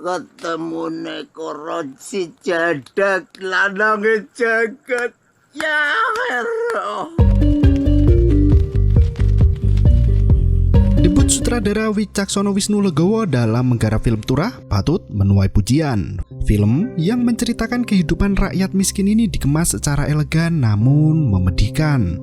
ketemu nekoro si jadak lanange jagat ya hero. Debut sutradara Wicaksono Wisnulegowo dalam menggarap film Turah patut menuai pujian. Film yang menceritakan kehidupan rakyat miskin ini dikemas secara elegan namun memedihkan.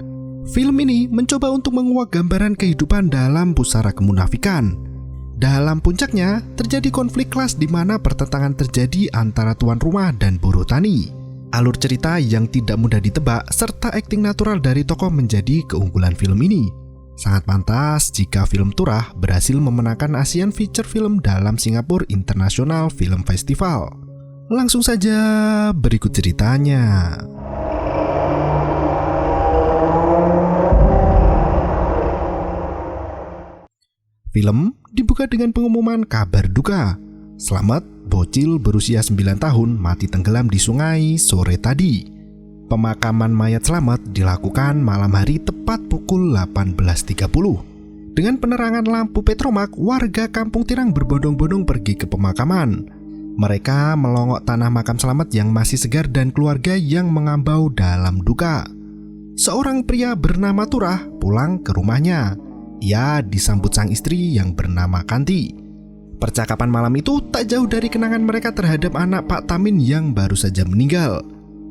Film ini mencoba untuk menguak gambaran kehidupan dalam pusara kemunafikan. Dalam puncaknya, terjadi konflik kelas di mana pertentangan terjadi antara tuan rumah dan buruh tani. Alur cerita yang tidak mudah ditebak serta akting natural dari tokoh menjadi keunggulan film ini. Sangat pantas jika film Turah berhasil memenangkan Asian Feature Film dalam Singapore International Film Festival. Langsung saja berikut ceritanya. Film dibuka dengan pengumuman kabar duka. Slamet, bocil berusia 9 tahun mati tenggelam di sungai sore tadi. Pemakaman mayat Slamet dilakukan malam hari tepat pukul 18.30. Dengan penerangan lampu petromak, warga Kampung Tirang berbondong-bondong pergi ke pemakaman. Mereka melongok tanah makam Slamet yang masih segar dan keluarga yang mengambau dalam duka. Seorang pria bernama Turah pulang ke rumahnya. Ia disambut sang istri yang bernama Kanti. Percakapan malam itu tak jauh dari kenangan mereka terhadap anak Pak Tamin yang baru saja meninggal.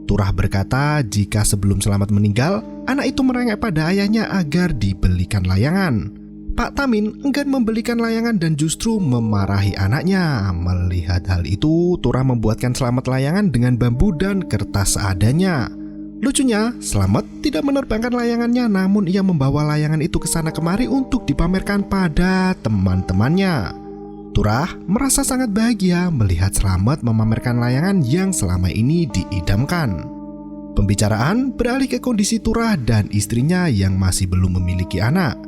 Turah berkata jika sebelum Slamet meninggal, anak itu merengek pada ayahnya agar dibelikan layangan. Pak Tamin enggan membelikan layangan dan justru memarahi anaknya. Melihat hal itu, Turah membuatkan Slamet layangan dengan bambu dan kertas seadanya. Lucunya, Slamet tidak menerbangkan layangannya, namun ia membawa layangan itu ke sana kemari untuk dipamerkan pada teman-temannya. Turah merasa sangat bahagia melihat Slamet memamerkan layangan yang selama ini diidamkan. Pembicaraan beralih ke kondisi Turah dan istrinya yang masih belum memiliki anak.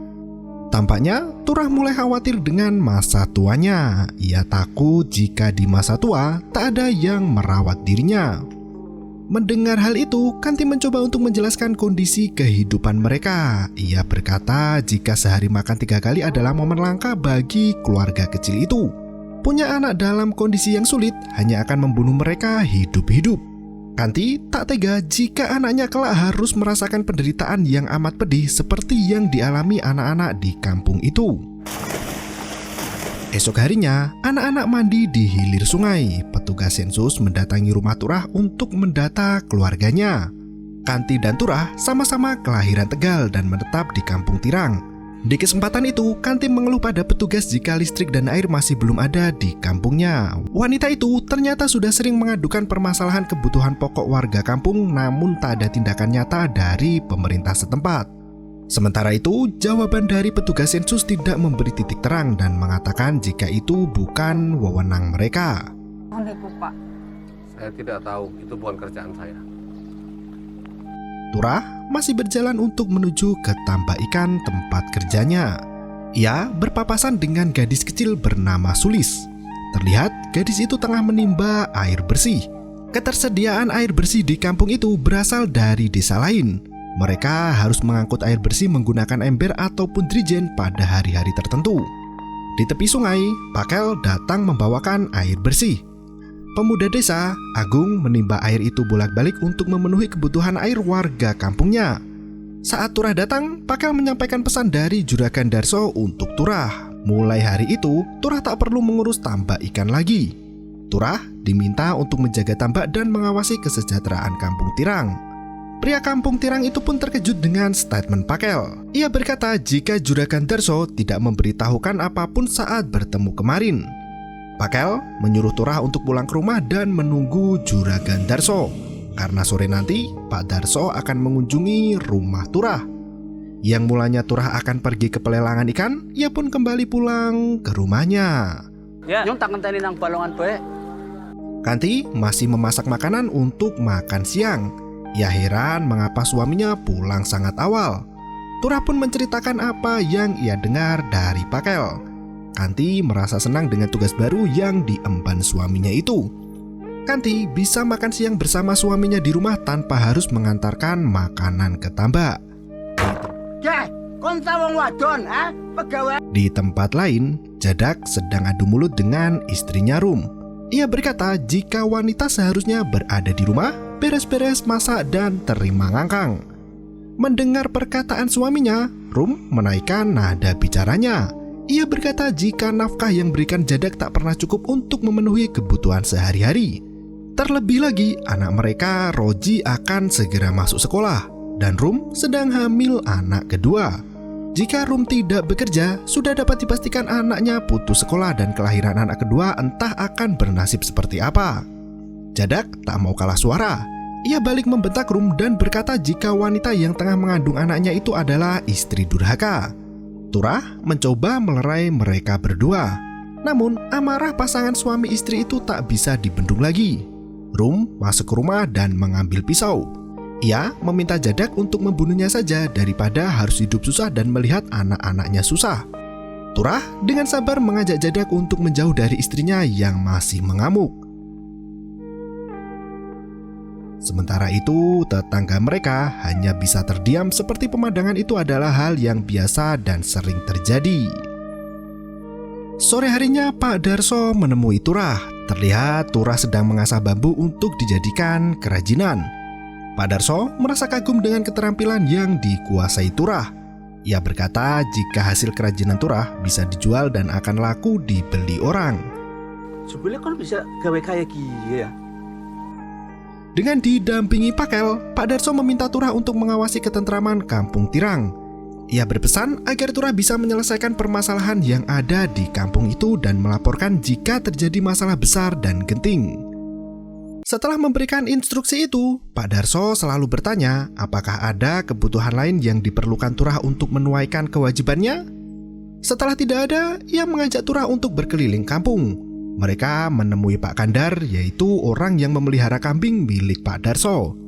Tampaknya Turah mulai khawatir dengan masa tuanya. Ia takut jika di masa tua tak ada yang merawat dirinya. Mendengar hal itu, Kanti mencoba untuk menjelaskan kondisi kehidupan mereka. Ia berkata jika sehari makan 3 kali adalah momen langka bagi keluarga kecil itu. Punya anak dalam kondisi yang sulit hanya akan membunuh mereka hidup-hidup. Kanti tak tega jika anaknya kelak harus merasakan penderitaan yang amat pedih seperti yang dialami anak-anak di kampung itu. Esok harinya, anak-anak mandi di hilir sungai. Petugas sensus mendatangi rumah Turah untuk mendata keluarganya. Kanti dan Turah sama-sama kelahiran Tegal dan menetap di Kampung Tirang. Di kesempatan itu, Kanti mengeluh pada petugas jika listrik dan air masih belum ada di kampungnya. Wanita itu ternyata sudah sering mengadukan permasalahan kebutuhan pokok warga kampung, namun tak ada tindakan nyata dari pemerintah setempat. Sementara itu, jawaban dari petugas sensus tidak memberi titik terang dan mengatakan jika itu bukan wewenang mereka. Pak, saya tidak tahu, itu bukan kerjaan saya. Turah masih berjalan untuk menuju ke tambak ikan tempat kerjanya. Ia berpapasan dengan gadis kecil bernama Sulis. Terlihat gadis itu tengah menimba air bersih. Ketersediaan air bersih di kampung itu berasal dari desa lain. Mereka harus mengangkut air bersih menggunakan ember ataupun drijen pada hari-hari tertentu. Di tepi sungai, Pakel datang membawakan air bersih. Pemuda desa, Agung, menimba air itu bolak-balik untuk memenuhi kebutuhan air warga kampungnya. Saat Turah datang, Pakel menyampaikan pesan dari Juragan Darso untuk Turah. Mulai hari itu, Turah tak perlu mengurus tambak ikan lagi. Turah diminta untuk menjaga tambak dan mengawasi kesejahteraan Kampung Tirang. Pria Kampung Tirang itu pun terkejut dengan statement Pakel. Ia berkata jika Juragan Darso tidak memberitahukan apapun saat bertemu kemarin. Pakel menyuruh Turah untuk pulang ke rumah dan menunggu Juragan Darso. Karena sore nanti Pak Darso akan mengunjungi rumah Turah. Yang mulanya Turah akan pergi ke pelelangan ikan, ia pun kembali pulang ke rumahnya. Ya, yung takantani ng balongan po eh. Kanti masih memasak makanan untuk makan siang. Ia heran mengapa suaminya pulang sangat awal. Turah pun menceritakan apa yang ia dengar dari Pakel. Kanti merasa senang dengan tugas baru yang diemban suaminya itu. Kanti bisa makan siang bersama suaminya di rumah tanpa harus mengantarkan makanan ke tambak. Di tempat lain, Jadak sedang adu mulut dengan istrinya Rum. Ia berkata jika wanita seharusnya berada di rumah, beres-beres, masak, dan terima ngangkang. Mendengar perkataan suaminya, Rum menaikkan nada bicaranya. Ia berkata jika nafkah yang berikan Jadak tak pernah cukup untuk memenuhi kebutuhan sehari-hari. Terlebih lagi, anak mereka, Roji, akan segera masuk sekolah, dan Rum sedang hamil anak kedua. Jika Rum tidak bekerja, sudah dapat dipastikan anaknya putus sekolah dan kelahiran anak kedua entah akan bernasib seperti apa. Jadak tak mau kalah suara. Ia balik membentak Rum dan berkata jika wanita yang tengah mengandung anaknya itu adalah istri durhaka. Turah mencoba melerai mereka berdua. Namun amarah pasangan suami istri itu tak bisa dibendung lagi. Rum masuk ke rumah dan mengambil pisau. Ia meminta Jadak untuk membunuhnya saja daripada harus hidup susah dan melihat anak-anaknya susah. Turah dengan sabar mengajak Jadak untuk menjauh dari istrinya yang masih mengamuk. Sementara itu, tetangga mereka hanya bisa terdiam seperti pemandangan itu adalah hal yang biasa dan sering terjadi. Sore harinya Pak Darso menemui Turah. Terlihat Turah sedang mengasah bambu untuk dijadikan kerajinan. Pak Darso merasa kagum dengan keterampilan yang dikuasai Turah. Ia berkata jika hasil kerajinan Turah bisa dijual dan akan laku dibeli orang. Sebenarnya kan bisa gawe kayak gini ya. Dengan didampingi Pakel, Pak Darso meminta Turah untuk mengawasi ketentraman Kampung Tirang. Ia berpesan agar Turah bisa menyelesaikan permasalahan yang ada di kampung itu dan melaporkan jika terjadi masalah besar dan genting. Setelah memberikan instruksi itu, Pak Darso selalu bertanya apakah ada kebutuhan lain yang diperlukan Turah untuk menuaikan kewajibannya. Setelah tidak ada, ia mengajak Turah untuk berkeliling kampung. Mereka menemui Pak Kandar, yaitu orang yang memelihara kambing milik Pak Darso.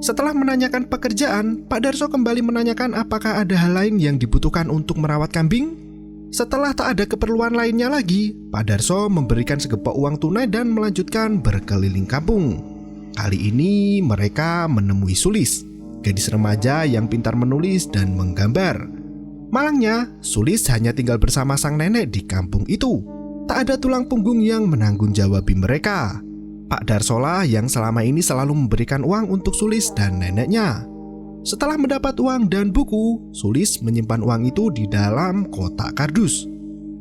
Setelah menanyakan pekerjaan, Pak Darso kembali menanyakan apakah ada hal lain yang dibutuhkan untuk merawat kambing. Setelah tak ada keperluan lainnya lagi, Pak Darso memberikan segepok uang tunai dan melanjutkan berkeliling kampung. Kali ini mereka menemui Sulis, gadis remaja yang pintar menulis dan menggambar. Malangnya, Sulis hanya tinggal bersama sang nenek di kampung itu. Tak ada tulang punggung yang menanggung jawabi mereka. Pak Darsolah yang selama ini selalu memberikan uang untuk Sulis dan neneknya. Setelah mendapat uang dan buku, Sulis menyimpan uang itu di dalam kotak kardus.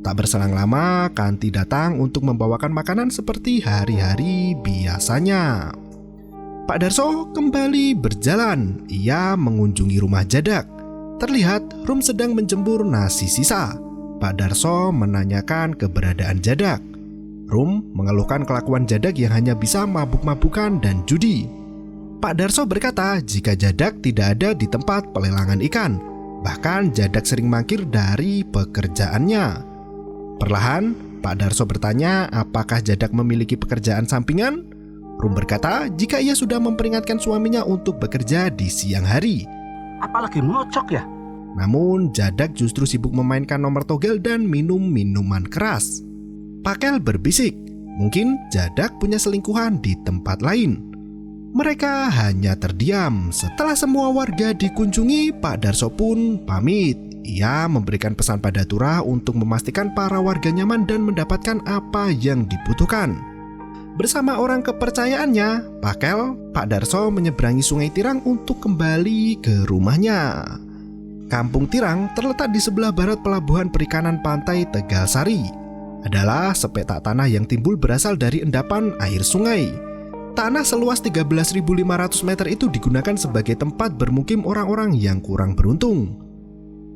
Tak berselang lama, Kanti datang untuk membawakan makanan seperti hari-hari biasanya. Pak Darso kembali berjalan. Ia mengunjungi rumah Jadak. Terlihat Rum sedang menjemur nasi sisa. Pak Darso menanyakan keberadaan Jadak. Rum mengeluhkan kelakuan Jadak yang hanya bisa mabuk-mabukan dan judi. Pak Darso berkata jika Jadak tidak ada di tempat pelelangan ikan. Bahkan Jadak sering mangkir dari pekerjaannya. Perlahan, Pak Darso bertanya apakah Jadak memiliki pekerjaan sampingan. Rum berkata jika ia sudah memperingatkan suaminya untuk bekerja di siang hari. Apalagi ngocok ya? Namun Jadak justru sibuk memainkan nomor togel dan minum minuman keras. Pakel berbisik, mungkin Jadak punya selingkuhan di tempat lain. Mereka hanya terdiam. Setelah semua warga dikunjungi, Pak Darso pun pamit. Ia memberikan pesan pada Turah untuk memastikan para warga nyaman dan mendapatkan apa yang dibutuhkan. Bersama orang kepercayaannya, Pakel, Pak Darso menyeberangi Sungai Tirang untuk kembali ke rumahnya. Kampung Tirang terletak di sebelah barat pelabuhan perikanan pantai Tegalsari. Adalah sepetak tanah yang timbul berasal dari endapan air sungai. Tanah seluas 13.500 meter itu digunakan sebagai tempat bermukim orang-orang yang kurang beruntung.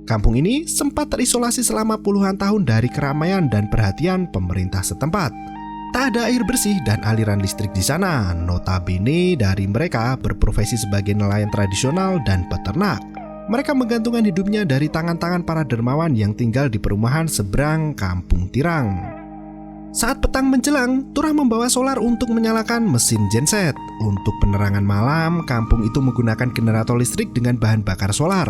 Kampung ini sempat terisolasi selama puluhan tahun dari keramaian dan perhatian pemerintah setempat. Tak ada air bersih dan aliran listrik di sana. Notabene dari mereka berprofesi sebagai nelayan tradisional dan peternak. Mereka menggantungkan hidupnya dari tangan-tangan para dermawan yang tinggal di perumahan seberang Kampung Tirang. Saat petang menjelang, Turah membawa solar untuk menyalakan mesin genset. Untuk penerangan malam, kampung itu menggunakan generator listrik dengan bahan bakar solar.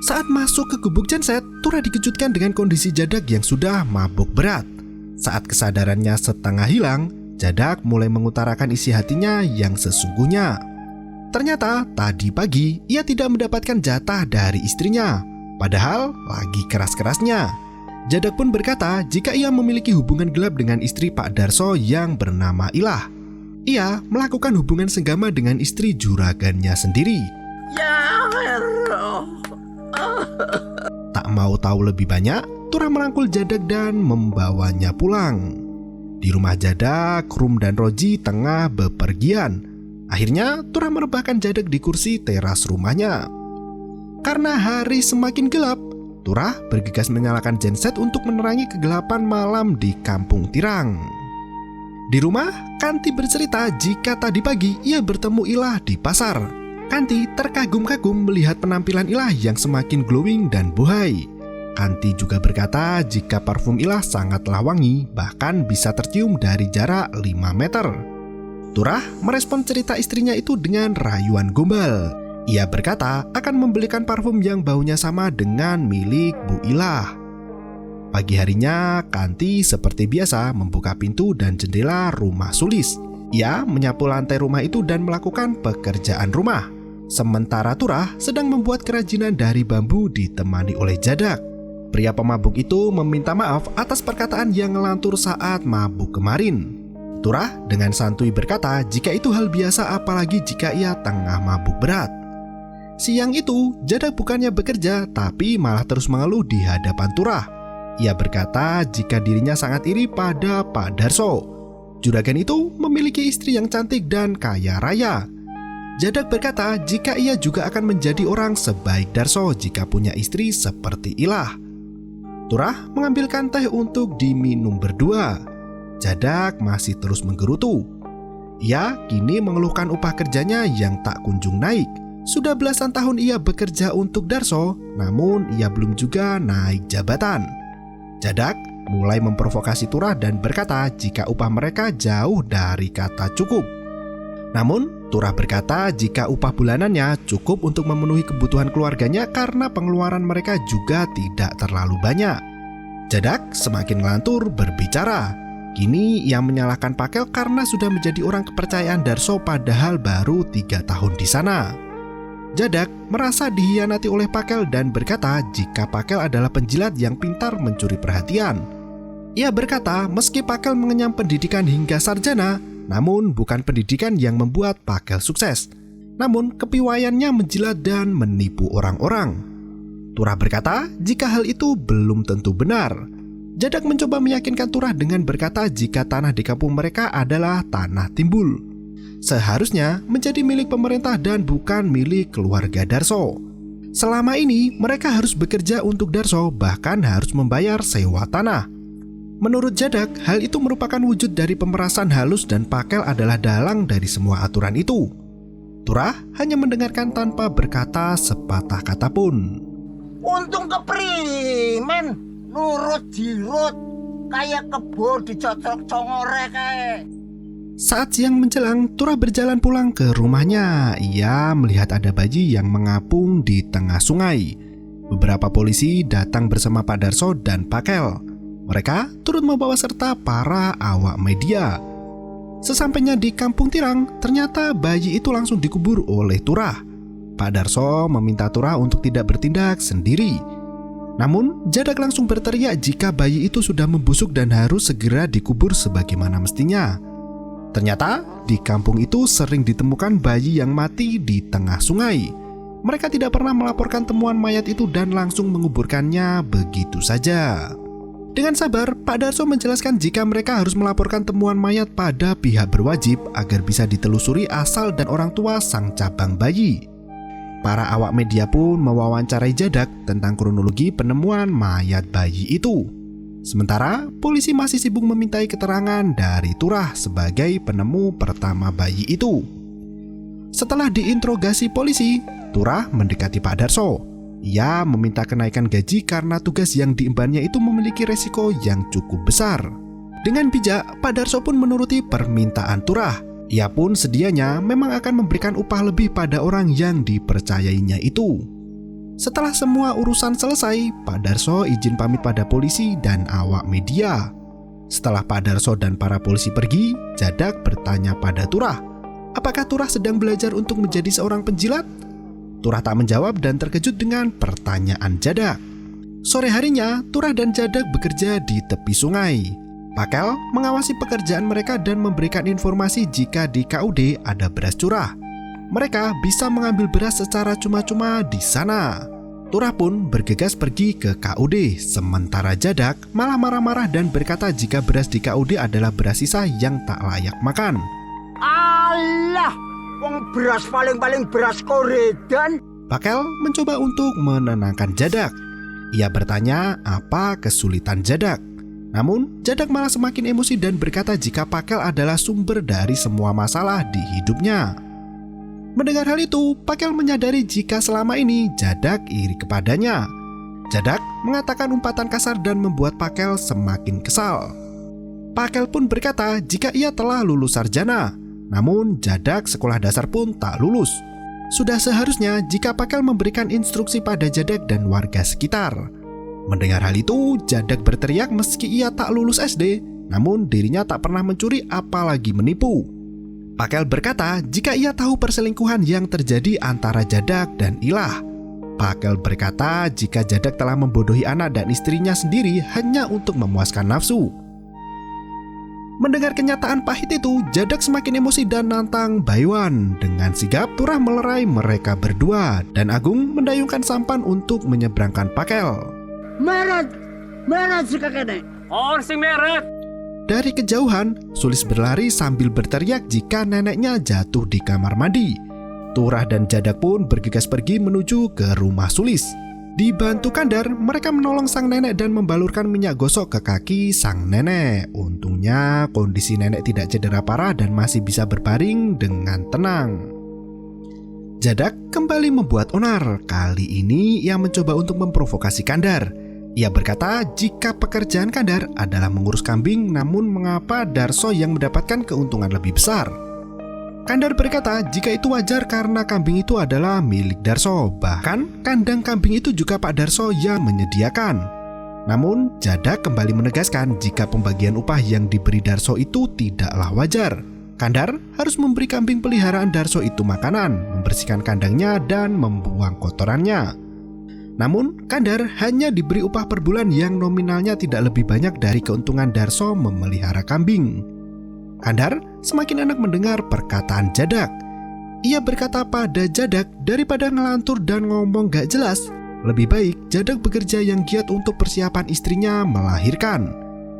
Saat masuk ke gubuk genset, Turah dikejutkan dengan kondisi Jadak yang sudah mabuk berat. Saat kesadarannya setengah hilang, Jadak mulai mengutarakan isi hatinya yang sesungguhnya. Ternyata tadi pagi ia tidak mendapatkan jatah dari istrinya, padahal lagi keras-kerasnya. Jadak pun berkata jika ia memiliki hubungan gelap dengan istri Pak Darso yang bernama Ilah. Ia melakukan hubungan senggama dengan istri juragannya sendiri. Ya Hero. Tak mau tahu lebih banyak, Turah merangkul Jadak dan membawanya pulang. Di rumah Jadak, Rum dan Roji tengah bepergian. Akhirnya Turah merebahkan Jadak di kursi teras rumahnya. Karena hari semakin gelap, Turah bergegas menyalakan genset untuk menerangi kegelapan malam di Kampung Tirang. Di rumah, Kanti bercerita jika tadi pagi ia bertemu Ilah di pasar. Kanti terkagum-kagum melihat penampilan Ilah yang semakin glowing dan bohai. Kanti juga berkata jika parfum Ilah sangatlah wangi, bahkan bisa tercium dari jarak 5 meter. Turah merespon cerita istrinya itu dengan rayuan gombal. Ia berkata akan membelikan parfum yang baunya sama dengan milik Bu Ilah. Pagi harinya, Kanti seperti biasa membuka pintu dan jendela rumah Sulis. Ia menyapu lantai rumah itu dan melakukan pekerjaan rumah. Sementara Turah sedang membuat kerajinan dari bambu ditemani oleh Jadak. Pria pemabuk itu meminta maaf atas perkataan yang ngelantur saat mabuk kemarin. Turah dengan santuy berkata jika itu hal biasa apalagi jika ia tengah mabuk berat. Siang itu, Jadak bukannya bekerja tapi malah terus mengeluh di hadapan Turah. Ia berkata jika dirinya sangat iri pada Pak Darso. Juragan itu memiliki istri yang cantik dan kaya raya. Jadak berkata jika ia juga akan menjadi orang sebaik Darso jika punya istri seperti Ilah. Turah mengambilkan teh untuk diminum berdua. Jadak masih terus menggerutu. Ia kini mengeluhkan upah kerjanya yang tak kunjung naik. Sudah belasan tahun ia bekerja untuk Darso, namun ia belum juga naik jabatan. Jadak mulai memprovokasi Turah dan berkata jika upah mereka jauh dari kata cukup. Namun, Turah berkata jika upah bulanannya cukup untuk memenuhi kebutuhan keluarganya karena pengeluaran mereka juga tidak terlalu banyak. Jadak semakin ngelantur berbicara. Kini ia menyalahkan Pakel karena sudah menjadi orang kepercayaan Darso padahal baru 3 tahun di sana. Jadak merasa dihianati oleh Pakel dan berkata jika Pakel adalah penjilat yang pintar mencuri perhatian. Ia berkata meski Pakel mengenyam pendidikan hingga sarjana, namun bukan pendidikan yang membuat Pakel sukses. Namun kepiawaiannya menjilat dan menipu orang-orang. Turah berkata jika hal itu belum tentu benar. Jadak mencoba meyakinkan Turah dengan berkata jika tanah di kampung mereka adalah tanah timbul. Seharusnya menjadi milik pemerintah dan bukan milik keluarga Darso. Selama ini mereka harus bekerja untuk Darso, bahkan harus membayar sewa tanah. Menurut Jadak, hal itu merupakan wujud dari pemerasan halus dan Pakel adalah dalang dari semua aturan itu. Turah hanya mendengarkan tanpa berkata sepatah kata pun. Untung keprimen, nurut jirut, kayak kebo dicocok congore kayak. Saat siang menjelang, Turah berjalan pulang ke rumahnya. Ia melihat ada bayi yang mengapung di tengah sungai. Beberapa polisi datang bersama Pak Darso dan Pakel. Mereka turut membawa serta para awak media. Sesampainya di Kampung Tirang, ternyata bayi itu langsung dikubur oleh Turah. Pak Darso meminta Turah untuk tidak bertindak sendiri. Namun, Jadak langsung berteriak jika bayi itu sudah membusuk dan harus segera dikubur sebagaimana mestinya. Ternyata di kampung itu sering ditemukan bayi yang mati di tengah sungai. Mereka tidak pernah melaporkan temuan mayat itu dan langsung menguburkannya begitu saja. Dengan sabar, Pak Darso menjelaskan jika mereka harus melaporkan temuan mayat pada pihak berwajib agar bisa ditelusuri asal dan orang tua sang cabang bayi. Para awak media pun mewawancarai Jadak tentang kronologi penemuan mayat bayi itu. Sementara, polisi masih sibuk memintai keterangan dari Turah sebagai penemu pertama bayi itu. Setelah diinterogasi polisi, Turah mendekati Pak Darso. Ia meminta kenaikan gaji karena tugas yang diembannya itu memiliki resiko yang cukup besar. Dengan bijak, Pak Darso pun menuruti permintaan Turah. Ia pun sedianya memang akan memberikan upah lebih pada orang yang dipercayainya itu. Setelah semua urusan selesai, Pak Darso izin pamit pada polisi dan awak media. Setelah Pak Darso dan para polisi pergi, Jadak bertanya pada Turah, apakah Turah sedang belajar untuk menjadi seorang penjilat? Turah tak menjawab dan terkejut dengan pertanyaan Jadak. Sore harinya, Turah dan Jadak bekerja di tepi sungai. Pakel mengawasi pekerjaan mereka dan memberikan informasi jika di KUD ada beras curah. Mereka bisa mengambil beras secara cuma-cuma di sana. Turah pun bergegas pergi ke KUD, sementara Jadak malah marah-marah dan berkata jika beras di KUD adalah beras sisa yang tak layak makan. Alah, wong beras paling-paling beras koredan. Pakel mencoba untuk menenangkan Jadak. Ia bertanya apa kesulitan Jadak. Namun Jadak malah semakin emosi dan berkata jika Pakel adalah sumber dari semua masalah di hidupnya. Mendengar hal itu, Pakel menyadari jika selama ini Jadak iri kepadanya. Jadak mengatakan umpatan kasar dan membuat Pakel semakin kesal. Pakel pun berkata jika ia telah lulus sarjana, namun Jadak sekolah dasar pun tak lulus. Sudah seharusnya jika Pakel memberikan instruksi pada Jadak dan warga sekitar. Mendengar hal itu, Jadak berteriak meski ia tak lulus SD, namun dirinya tak pernah mencuri apalagi menipu. Pakel berkata jika ia tahu perselingkuhan yang terjadi antara Jadak dan Ilah. Pakel berkata jika Jadak telah membodohi anak dan istrinya sendiri hanya untuk memuaskan nafsu. Mendengar kenyataan pahit itu, Jadak semakin emosi dan nantang Baiwan. Dengan sigap, Turah melerai mereka berdua dan Agung mendayungkan sampan untuk menyeberangkan Pakel. Meret jika kene. Sing meret. Dari kejauhan, Sulis berlari sambil berteriak jika neneknya jatuh di kamar mandi. Turah dan Jadak pun bergegas pergi menuju ke rumah Sulis. Dibantu Kandar, mereka menolong sang nenek dan membalurkan minyak gosok ke kaki sang nenek. Untungnya kondisi nenek tidak cedera parah dan masih bisa berbaring dengan tenang. Jadak kembali membuat onar. Kali ini ia mencoba untuk memprovokasi Kandar. Ia berkata jika pekerjaan Kandar adalah mengurus kambing, namun mengapa Darso yang mendapatkan keuntungan lebih besar? Kandar berkata jika itu wajar karena kambing itu adalah milik Darso. Bahkan kandang kambing itu juga Pak Darso yang menyediakan. Namun Jadak kembali menegaskan jika pembagian upah yang diberi Darso itu tidaklah wajar. Kandar harus memberi kambing peliharaan Darso itu makanan, membersihkan kandangnya dan membuang kotorannya. Namun, Kandar hanya diberi upah per bulan yang nominalnya tidak lebih banyak dari keuntungan Darso memelihara kambing. Kandar semakin enak mendengar perkataan Jadak. Ia berkata pada Jadak daripada ngelantur dan ngomong gak jelas, lebih baik Jadak bekerja yang giat untuk persiapan istrinya melahirkan.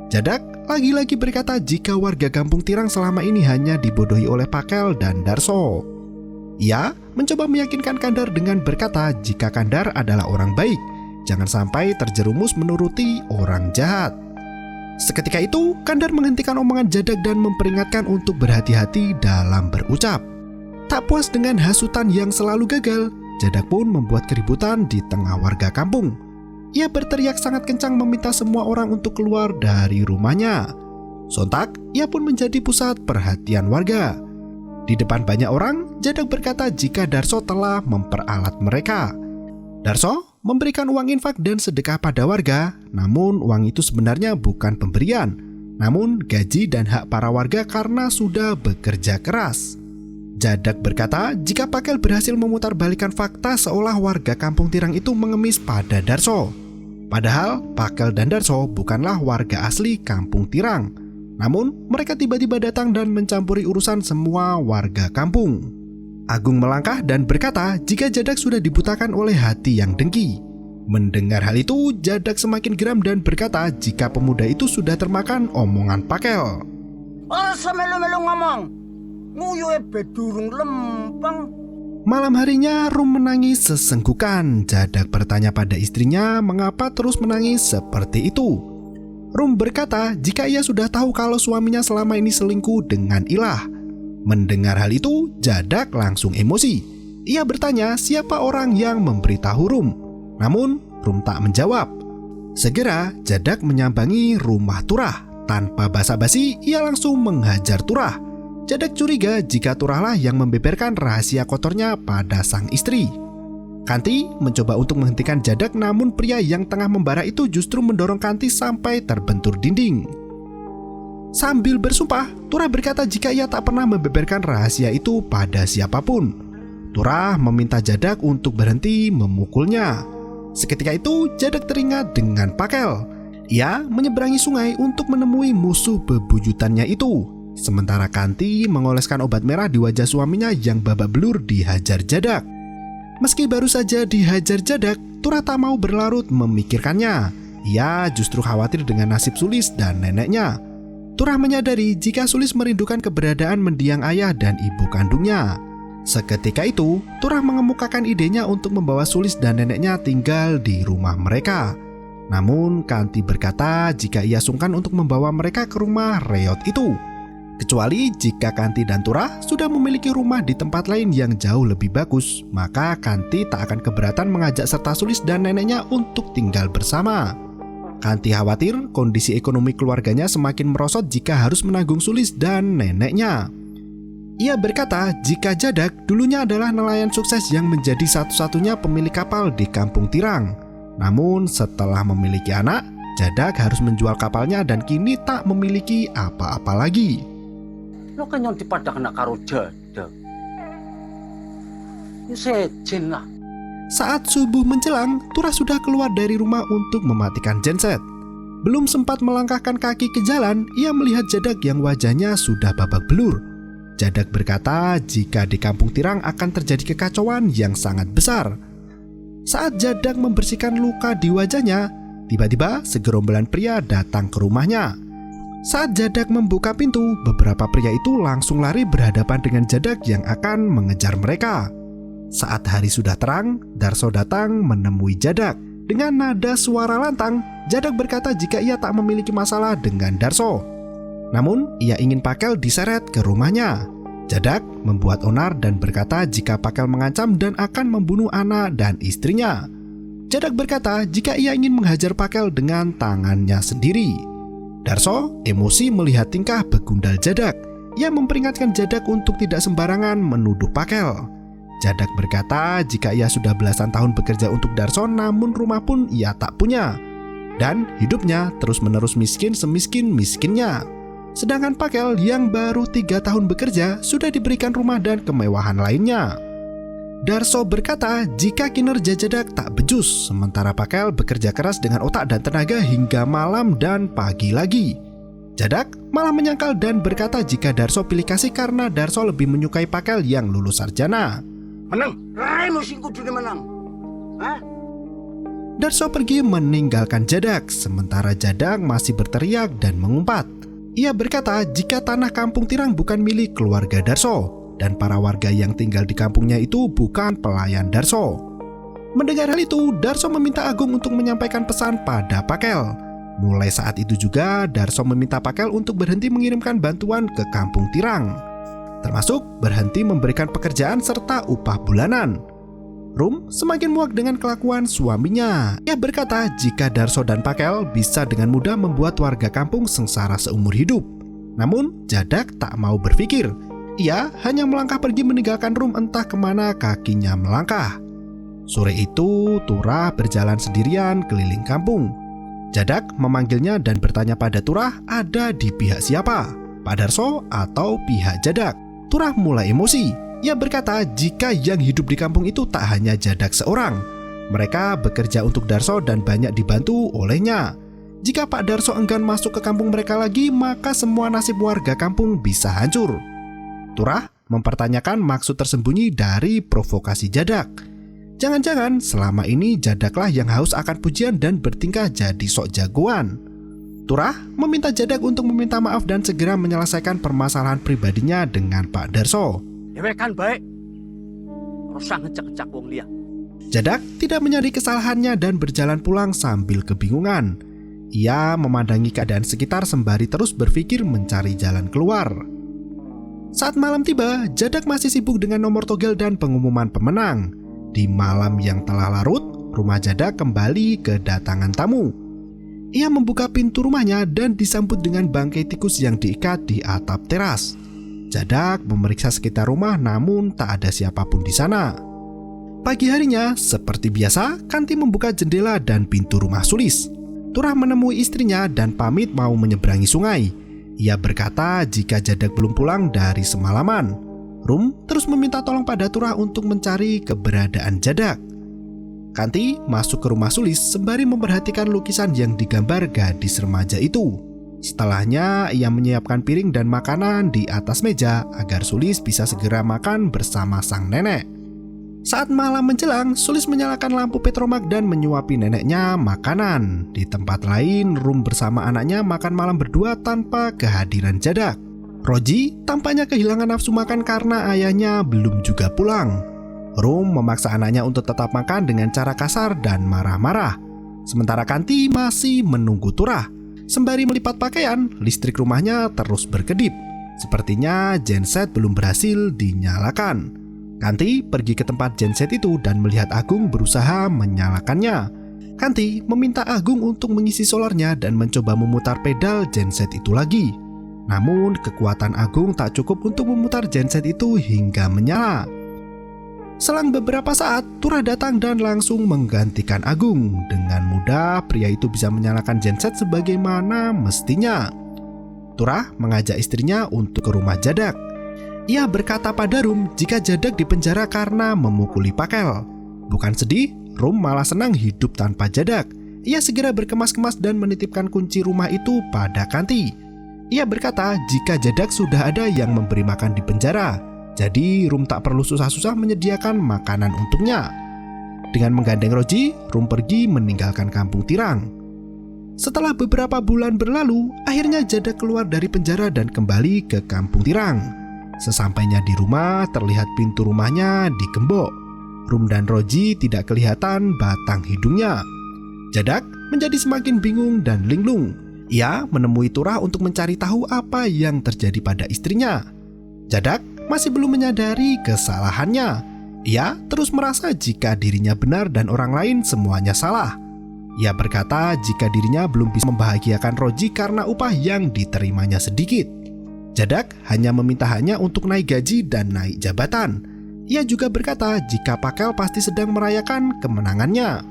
Jadak lagi-lagi berkata jika warga kampung Tirang selama ini hanya dibodohi oleh Pakel dan Darso. Ia mencoba meyakinkan Kandar dengan berkata jika Kandar adalah orang baik, jangan sampai terjerumus menuruti orang jahat. Seketika itu, Kandar menghentikan omongan Jadak dan memperingatkan untuk berhati-hati dalam berucap. Tak puas dengan hasutan yang selalu gagal, Jadak pun membuat keributan di tengah warga kampung. Ia berteriak sangat kencang meminta semua orang untuk keluar dari rumahnya. Sontak, ia pun menjadi pusat perhatian warga. Di depan banyak orang, Jadak berkata jika Darso telah memperalat mereka. Darso memberikan uang infak dan sedekah pada warga, namun uang itu sebenarnya bukan pemberian, namun gaji dan hak para warga karena sudah bekerja keras. Jadak berkata jika Pakel berhasil memutarbalikkan fakta seolah warga kampung Tirang itu mengemis pada Darso. Padahal Pakel dan Darso bukanlah warga asli kampung Tirang. Namun, mereka tiba-tiba datang dan mencampuri urusan semua warga kampung. Agung melangkah dan berkata jika Jadak sudah dibutakan oleh hati yang dengki. Mendengar hal itu, Jadak semakin geram dan berkata jika pemuda itu sudah termakan omongan Pakel. Semelu-melu ngomong, nguyuhe bedurung lempeng. Malam harinya, Rum menangis sesenggukan. Jadak bertanya pada istrinya mengapa terus menangis seperti itu. Rum berkata jika ia sudah tahu kalau suaminya selama ini selingkuh dengan Ilah. Mendengar hal itu, Jadak langsung emosi. Ia bertanya siapa orang yang memberitahu Rum. Namun, Rum tak menjawab. Segera, Jadak menyambangi rumah Turah. Tanpa basa-basi, ia langsung menghajar Turah. Jadak curiga jika Turahlah yang membeberkan rahasia kotornya pada sang istri. Kanti mencoba untuk menghentikan Jadak, namun pria yang tengah membara itu justru mendorong Kanti sampai terbentur dinding. Sambil bersumpah, Turah berkata jika ia tak pernah membeberkan rahasia itu pada siapapun. Turah meminta Jadak untuk berhenti memukulnya. Seketika itu Jadak teringat dengan Pakel. Ia menyeberangi sungai untuk menemui musuh bebuyutannya itu. Sementara Kanti mengoleskan obat merah di wajah suaminya yang babak belur dihajar Jadak. Meski baru saja dihajar Jadak, Turah tak mau berlarut memikirkannya. Ia justru khawatir dengan nasib Sulis dan neneknya. Turah menyadari jika Sulis merindukan keberadaan mendiang ayah dan ibu kandungnya. Seketika itu, Turah mengemukakan idenya untuk membawa Sulis dan neneknya tinggal di rumah mereka. Namun, Kanti berkata jika ia sungkan untuk membawa mereka ke rumah reot itu. Kecuali jika Kanti dan Turah sudah memiliki rumah di tempat lain yang jauh lebih bagus, maka Kanti tak akan keberatan mengajak serta Sulis dan neneknya untuk tinggal bersama. Kanti khawatir kondisi ekonomi keluarganya semakin merosot jika harus menanggung Sulis dan neneknya. Ia berkata jika Jadak dulunya adalah nelayan sukses yang menjadi satu-satunya pemilik kapal di Kampung Tirang. Namun setelah memiliki anak, Jadak harus menjual kapalnya dan kini tak memiliki apa-apa lagi. Lo kan yang dipadak kena karo Jadak. Ya sejen lah. Saat subuh menjelang, Turah sudah keluar dari rumah untuk mematikan genset. Belum sempat melangkahkan kaki ke jalan, ia melihat Jadak yang wajahnya sudah babak belur. Jadak berkata jika di Kampung Tirang akan terjadi kekacauan yang sangat besar. Saat Jadak membersihkan luka di wajahnya, tiba-tiba segerombolan pria datang ke rumahnya. Saat Jadak membuka pintu, beberapa pria itu langsung lari berhadapan dengan Jadak yang akan mengejar mereka. Saat hari sudah terang, Darso datang menemui Jadak. Dengan nada suara lantang, Jadak berkata jika ia tak memiliki masalah dengan Darso. Namun, ia ingin Pakel diseret ke rumahnya. Jadak membuat onar dan berkata jika Pakel mengancam dan akan membunuh anak dan istrinya. Jadak berkata jika ia ingin menghajar Pakel dengan tangannya sendiri. Darso emosi melihat tingkah begundal Jadak. Ia memperingatkan Jadak untuk tidak sembarangan menuduh Pakel. Jadak berkata jika ia sudah belasan tahun bekerja untuk Darso namun rumah pun ia tak punya. Dan hidupnya terus-menerus miskin semiskin-miskinnya. Sedangkan Pakel yang baru 3 tahun bekerja sudah diberikan rumah dan kemewahan lainnya. Darso berkata jika kinerja Jadak tak becus, sementara Pakel bekerja keras dengan otak dan tenaga hingga malam dan pagi lagi. Jadak malah menyangkal dan berkata jika Darso pilih kasih karena Darso lebih menyukai Pakel yang lulus sarjana. Menang, raimu sing kudune menang. Hah? Darso pergi meninggalkan Jadak, sementara Jadak masih berteriak dan mengumpat. Ia berkata jika tanah Kampung Tirang bukan milik keluarga Darso dan para warga yang tinggal di kampungnya itu bukan pelayan Darso. Mendengar hal itu, Darso meminta Agung untuk menyampaikan pesan pada Pakel. Mulai saat itu juga, Darso meminta Pakel untuk berhenti mengirimkan bantuan ke Kampung Tirang, termasuk berhenti memberikan pekerjaan serta upah bulanan. Rum semakin muak dengan kelakuan suaminya. Ia berkata jika Darso dan Pakel bisa dengan mudah membuat warga kampung sengsara seumur hidup. Namun Jadak tak mau berpikir. Ia hanya melangkah pergi meninggalkan Rum entah kemana kakinya melangkah. Sore itu Turah berjalan sendirian keliling kampung. Jadak memanggilnya dan bertanya pada Turah ada di pihak siapa, Pak Darso atau pihak Jadak. Turah mulai emosi. Ia berkata jika yang hidup di kampung itu tak hanya Jadak seorang. Mereka bekerja untuk Darso dan banyak dibantu olehnya. Jika Pak Darso enggan masuk ke kampung mereka lagi, maka semua nasib warga kampung bisa hancur. Turah mempertanyakan maksud tersembunyi dari provokasi Jadak. Jangan-jangan selama ini Jadaklah yang haus akan pujian dan bertingkah jadi sok jagoan. Turah meminta Jadak untuk meminta maaf dan segera menyelesaikan permasalahan pribadinya dengan Pak Darso. Dewe kan baik. Rasa ngecek-ngecek wong liya. Jadak tidak menyadari kesalahannya dan berjalan pulang sambil kebingungan. Ia memandangi keadaan sekitar sembari terus berpikir mencari jalan keluar. Saat malam tiba, Jadak masih sibuk dengan nomor togel dan pengumuman pemenang. Di malam yang telah larut, rumah Jadak kembali kedatangan tamu. Ia membuka pintu rumahnya dan disambut dengan bangkai tikus yang diikat di atap teras. Jadak memeriksa sekitar rumah namun tak ada siapapun di sana. Pagi harinya, seperti biasa, Kanti membuka jendela dan pintu rumah Sulis. Turah menemui istrinya dan pamit mau menyeberangi sungai. Ia berkata jika Jadak belum pulang dari semalaman. Rum terus meminta tolong pada Turah untuk mencari keberadaan Jadak. Kanti masuk ke rumah Sulis sembari memperhatikan lukisan yang digambar gadis remaja itu. Setelahnya, ia menyiapkan piring dan makanan di atas meja agar Sulis bisa segera makan bersama sang nenek. Saat malam menjelang, Sulis menyalakan lampu petromak dan menyuapi neneknya makanan. Di tempat lain, Rum bersama anaknya makan malam berdua tanpa kehadiran Jadak. Roji tampaknya kehilangan nafsu makan karena ayahnya belum juga pulang. Rum memaksa anaknya untuk tetap makan dengan cara kasar dan marah-marah. Sementara Kanti masih menunggu Turah. Sembari melipat pakaian, listrik rumahnya terus berkedip. Sepertinya genset belum berhasil dinyalakan. Kanti pergi ke tempat genset itu dan melihat Agung berusaha menyalakannya. Kanti meminta Agung untuk mengisi solarnya dan mencoba memutar pedal genset itu lagi. Namun kekuatan Agung tak cukup untuk memutar genset itu hingga menyala. Selang beberapa saat, Turah datang dan langsung menggantikan Agung. Dengan mudah, pria itu bisa menyalakan genset sebagaimana mestinya. Turah mengajak istrinya untuk ke rumah Jadak. Ia berkata pada Rum jika Jadak dipenjara karena memukuli Pakel. Bukan sedih, Rum malah senang hidup tanpa Jadak. Ia segera berkemas-kemas dan menitipkan kunci rumah itu pada Kanti. Ia berkata jika Jadak sudah ada yang memberi makan di penjara, jadi Rum tak perlu susah-susah menyediakan makanan untuknya. Dengan menggandeng Roji, Rum pergi meninggalkan kampung Tirang. Setelah beberapa bulan berlalu, akhirnya Jadak keluar dari penjara dan kembali ke kampung Tirang. Sesampainya di rumah, terlihat pintu rumahnya digembok. Rum dan Roji tidak kelihatan batang hidungnya. Jadak menjadi semakin bingung dan linglung. Ia menemui Turah untuk mencari tahu apa yang terjadi pada istrinya. Jadak masih belum menyadari kesalahannya. Ia terus merasa jika dirinya benar dan orang lain semuanya salah. Ia berkata jika dirinya belum bisa membahagiakan Roji karena upah yang diterimanya sedikit. Jadak hanya meminta hanya untuk naik gaji dan naik jabatan. Ia juga berkata jika Pakel pasti sedang merayakan kemenangannya.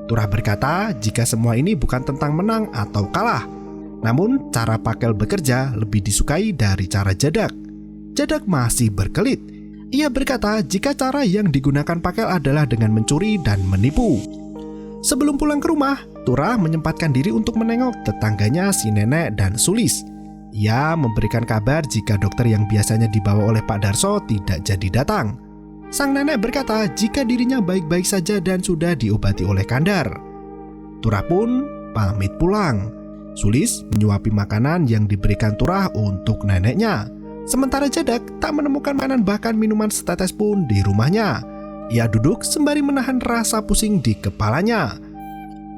Turah berkata jika semua ini bukan tentang menang atau kalah. Namun cara Pakel bekerja lebih disukai dari cara Jadak. Jadak masih berkelit. Ia berkata jika cara yang digunakan Pakel adalah dengan mencuri dan menipu. Sebelum pulang ke rumah, Turah menyempatkan diri untuk menengok tetangganya si nenek dan Sulis. Ia memberikan kabar jika dokter yang biasanya dibawa oleh Pak Darso tidak jadi datang. Sang nenek berkata jika dirinya baik-baik saja dan sudah diobati oleh Kandar. Turah pun pamit pulang. Sulis menyuapi makanan yang diberikan Turah untuk neneknya. Sementara Jadak tak menemukan makanan bahkan minuman setetes pun di rumahnya. Ia duduk sembari menahan rasa pusing di kepalanya.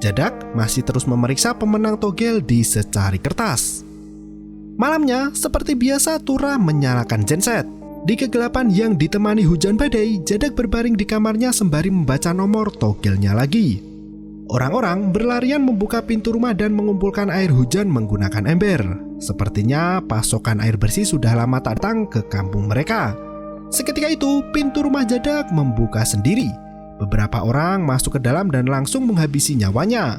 Jadak masih terus memeriksa pemenang togel di secari kertas. Malamnya, seperti biasa Turah menyalakan genset. Di kegelapan yang ditemani hujan badai, Jadak berbaring di kamarnya sembari membaca nomor togelnya lagi. Orang-orang berlarian membuka pintu rumah dan mengumpulkan air hujan menggunakan ember. Sepertinya pasokan air bersih sudah lama tak datang ke kampung mereka. Seketika itu, pintu rumah Jadak membuka sendiri. Beberapa orang masuk ke dalam dan langsung menghabisi nyawanya.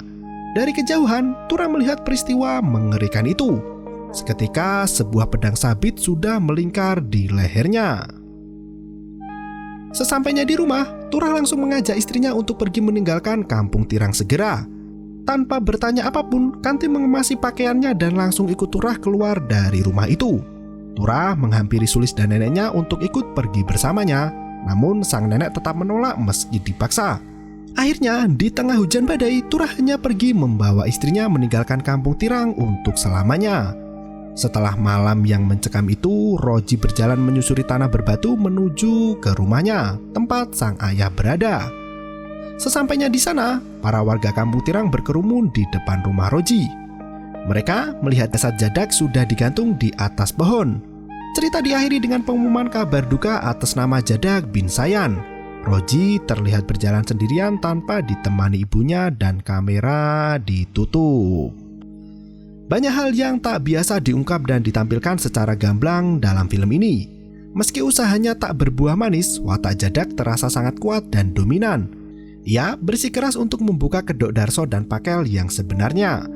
Dari kejauhan, Turah melihat peristiwa mengerikan itu. Seketika, sebuah pedang sabit sudah melingkar di lehernya. Sesampainya di rumah, Turah langsung mengajak istrinya untuk pergi meninggalkan kampung Tirang segera. Tanpa bertanya apapun, Kanti mengemasi pakaiannya dan langsung ikut Turah keluar dari rumah itu. Turah menghampiri Sulis dan neneknya untuk ikut pergi bersamanya, namun sang nenek tetap menolak meski dipaksa. Akhirnya, di tengah hujan badai, Turah hanya pergi membawa istrinya meninggalkan kampung Tirang untuk selamanya. Setelah malam yang mencekam itu, Roji berjalan menyusuri tanah berbatu menuju ke rumahnya, tempat sang ayah berada. Sesampainya di sana, para warga kampung Tirang berkerumun di depan rumah Roji. Mereka melihat jasad Jadak sudah digantung di atas pohon. Cerita diakhiri dengan pengumuman kabar duka atas nama Jadak bin Sayan. Roji terlihat berjalan sendirian tanpa ditemani ibunya dan kamera ditutup. Banyak hal yang tak biasa diungkap dan ditampilkan secara gamblang dalam film ini. Meski usahanya tak berbuah manis, watak Jadak terasa sangat kuat dan dominan. Ia bersikeras untuk membuka kedok Darso dan Pakel yang sebenarnya.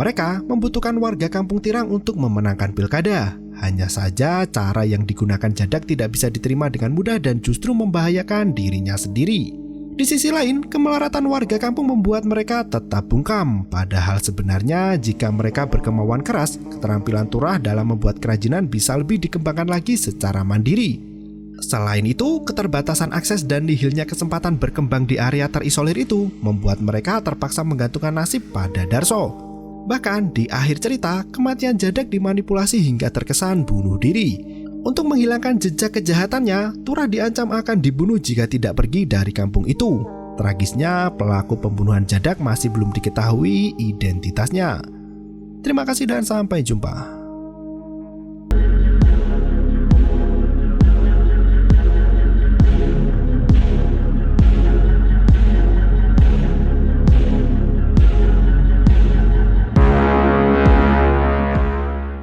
Mereka membutuhkan warga kampung Tirang untuk memenangkan pilkada. Hanya saja cara yang digunakan Jadak tidak bisa diterima dengan mudah dan justru membahayakan dirinya sendiri. Di sisi lain, kemelaratan warga kampung membuat mereka tetap bungkam. Padahal sebenarnya jika mereka berkemauan keras, keterampilan Turah dalam membuat kerajinan bisa lebih dikembangkan lagi secara mandiri. Selain itu, keterbatasan akses dan nihilnya kesempatan berkembang di area terisolir itu membuat mereka terpaksa menggantungkan nasib pada Darso. Bahkan di akhir cerita, kematian Jadak dimanipulasi hingga terkesan bunuh diri. Untuk menghilangkan jejak kejahatannya, Turah diancam akan dibunuh jika tidak pergi dari kampung itu. Tragisnya, pelaku pembunuhan Jadak masih belum diketahui identitasnya. Terima kasih dan sampai jumpa.